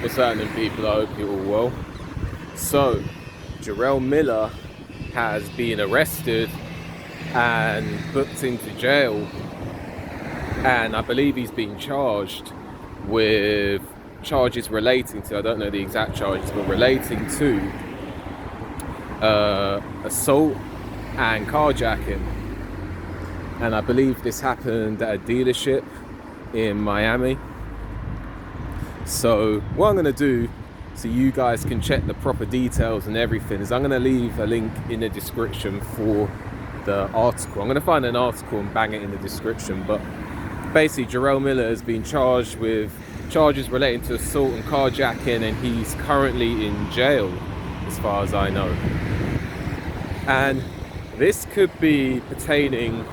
What's happening, people? I hope you're all well. So, Jarrell Miller has been arrested and booked into jail, and I believe he's been charged with charges relating to, I don't know the exact charges, but relating to assault and carjacking. And I believe this happened at a dealership in Miami. So what I'm going to do, so you guys can check the proper details and everything, is I'm going to leave a link in the description for the article. I'm going to find an article and bang it in the description. But basically, Jarrell Miller has been charged with charges relating to assault and carjacking, and he's currently in jail, as far as I know. And this could be pertaining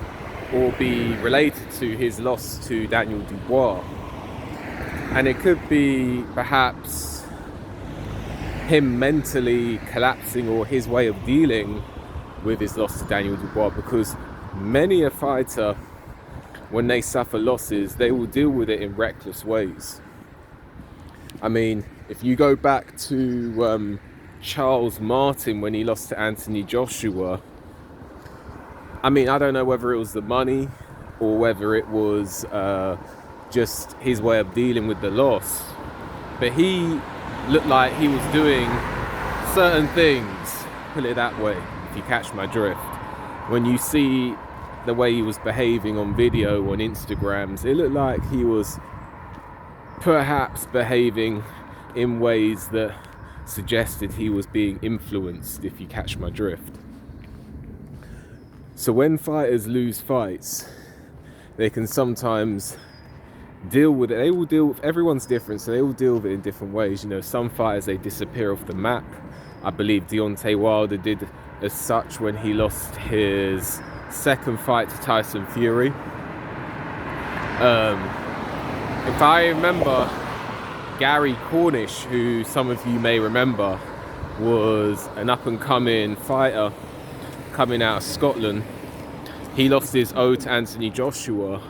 or be related to his loss to Daniel Dubois. And it could be perhaps him mentally collapsing, or his way of dealing with his loss to Daniel Dubois, because many a fighter, when they suffer losses, they will deal with it in reckless ways. I mean, if you go back to Charles Martin when he lost to Anthony Joshua, I mean, I don't know whether it was the money or whether it was just his way of dealing with the loss, but he looked like he was doing certain things, put it that way, if you catch my drift. When you see the way he was behaving on video on Instagrams, it looked like he was perhaps behaving in ways that suggested he was being influenced, if you catch my drift. So when fighters lose fights, they can sometimes deal with it. They will deal with, everyone's different, so they will deal with it in different ways. You know, some fighters, they disappear off the map. I believe Deontay Wilder did as such when he lost his second fight to Tyson Fury. If I remember, Gary Cornish, who some of you may remember, was an up-and-coming fighter coming out of Scotland. He lost his oath to Anthony Joshua,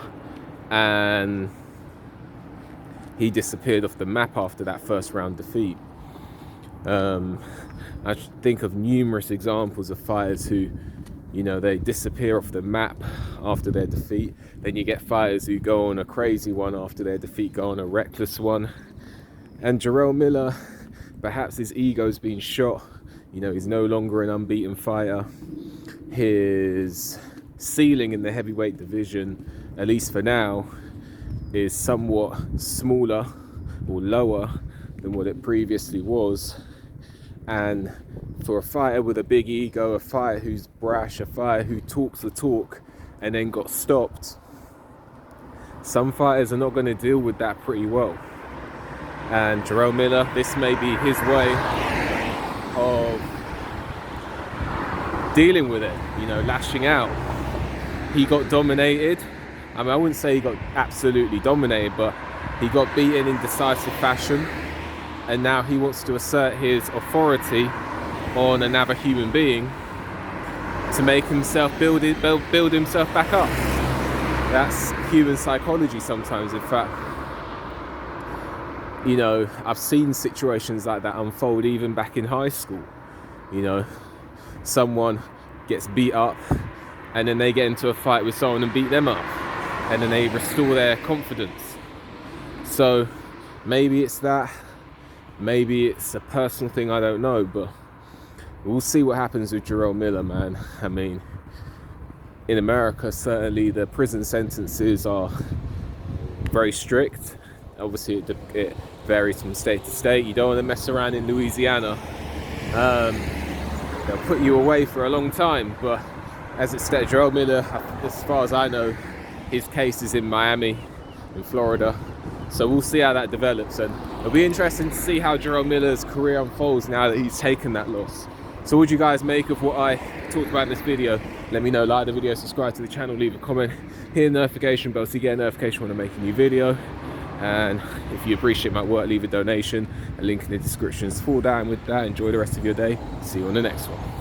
and he disappeared off the map after that first round defeat. I think of numerous examples of fighters who, you know, they disappear off the map after their defeat. Then you get fighters who go on a crazy one after their defeat, go on a reckless one. And Jarrell Miller, perhaps his ego's been shot. You know, he's no longer an unbeaten fighter. His ceiling in the heavyweight division, at least for now, is somewhat smaller or lower than what it previously was. And for a fighter with a big ego, a fighter who's brash, a fighter who talks the talk and then got stopped, some fighters are not going to deal with that pretty well. And Jarrell Miller, this may be his way of dealing with it, you know, lashing out. He got dominated. I mean, I wouldn't say he got absolutely dominated, but he got beaten in decisive fashion, and now he wants to assert his authority on another human being to make himself build himself back up. That's human psychology sometimes. In fact, you know, I've seen situations like that unfold even back in high school. You know, someone gets beat up and then they get into a fight with someone and beat them up, and then they restore their confidence. So maybe it's that, maybe it's a personal thing, I don't know, but we'll see what happens with Jarrell Miller, man. I mean, in America, certainly the prison sentences are very strict. Obviously, it varies from state to state. You don't want to mess around in Louisiana. They'll put you away for a long time, but as it states, Jarrell Miller, as far as I know, his case is in Miami, in Florida. So we'll see how that develops, and it'll be interesting to see how Jarrell Miller's career unfolds now that he's taken that loss. So what do you guys make of what I talked about in this video? Let me know, like the video, subscribe to the channel, leave a comment, hit the notification bell so you get a notification when I make a new video. And if you appreciate my work, leave a donation. A link in the description is for that. And with that, enjoy the rest of your day. See you on the next one.